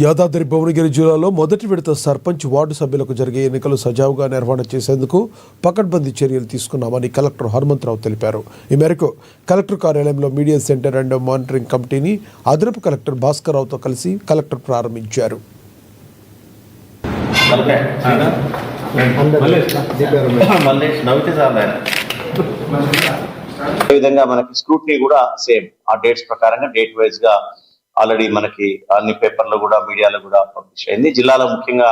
యాదాద్రి భువనగిరి జిల్లాలో మొదటి విడత సర్పంచ్ వార్డు సభ్యులకు జరిగే ఎన్నికలు సజావుగా నిర్వహణ చేసేందుకు పకడ్బందీ చర్యలు తీసుకున్నామని కలెక్టర్ హనుమంతరావు తెలిపారు. ఈ మేరకు కలెక్టర్ కార్యాలయంలో మీడియా సెంటర్ అండ్ మానిటరింగ్ కమిటీని అదనపు కలెక్టర్ భాస్కర్ రావుతో కలిసి కలెక్టర్ ప్రారంభించారు. విధంగా మనకి స్క్రూటినీ కూడా సేమ్ ఆ డేట్స్ ప్రకారంగా డేట్ వైజ్ గా ఆల్రెడీ మనకి అన్ని పేపర్లో కూడా మీడియాలో కూడా పబ్లిష్ అయింది. జిల్లాలో ముఖ్యంగా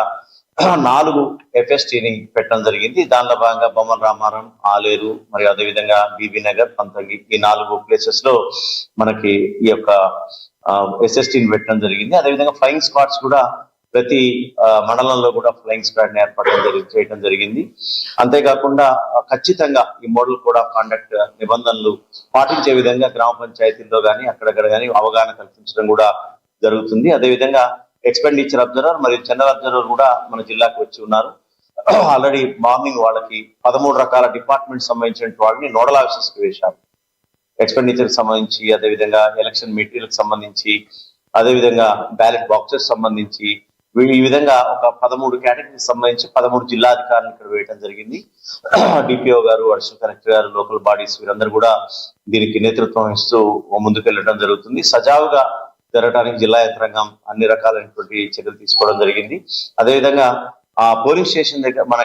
4 FSTని పెట్టడం జరిగింది. దానిలో భాగంగా బొమ్మల రామారం, ఆలేరు మరియు అదేవిధంగా బీబీ నగర్, పంతగి ఈ 4 ప్లేసెస్ లో మనకి ఈ యొక్క SSTని పెట్టడం జరిగింది. అదేవిధంగా ఫ్లయింగ్ స్క్వాడ్స్ కూడా ప్రతి మండలంలో కూడా ఫ్లయింగ్ స్క్వాడ్ చేయడం జరిగింది. అంతేకాకుండా ఖచ్చితంగా ఈ మోడల్ కోడ్ ఆఫ్ కాండక్ట్ నిబంధనలు పాటించే విధంగా గ్రామ పంచాయతీల్లో కానీ అక్కడక్కడ కానీ అవగాహన కల్పించడం కూడా జరుగుతుంది. అదేవిధంగా ఎక్స్పెండిచర్ అబ్జర్వర్ మరియు జనరల్ అబ్జర్వర్ కూడా మన జిల్లాకు వచ్చి ఉన్నారు. ఆల్రెడీ మార్నింగ్ వాళ్ళకి 13 రకాల డిపార్ట్మెంట్ సంబంధించిన వాళ్ళని నోడల్ ఆఫీసర్స్ కి వేశారు. ఎక్స్పెండిచర్ సంబంధించి, అదేవిధంగా ఎలక్షన్ మెటీరియల్ సంబంధించి, అదేవిధంగా బ్యాలెట్ బాక్సెస్ సంబంధించి ఈ విధంగా ఒక 13 కేటగిరీకి సంబంధించి 13 జిల్లా అధికారులు ఇక్కడ వేయడం జరిగింది. డిపిఓ గారు, అడిషనల్ కలెక్టర్ గారు, లోకల్ బాడీస్ వీరందరూ కూడా దీనికి నేతృత్వం ఇస్తూ ముందుకెళ్లడం జరుగుతుంది. సజావుగా జరగడానికి జిల్లా యంత్రాంగం అన్ని రకాలైనటువంటి చర్యలు తీసుకోవడం జరిగింది. అదేవిధంగా ఆ పోలింగ్ స్టేషన్ దగ్గర మన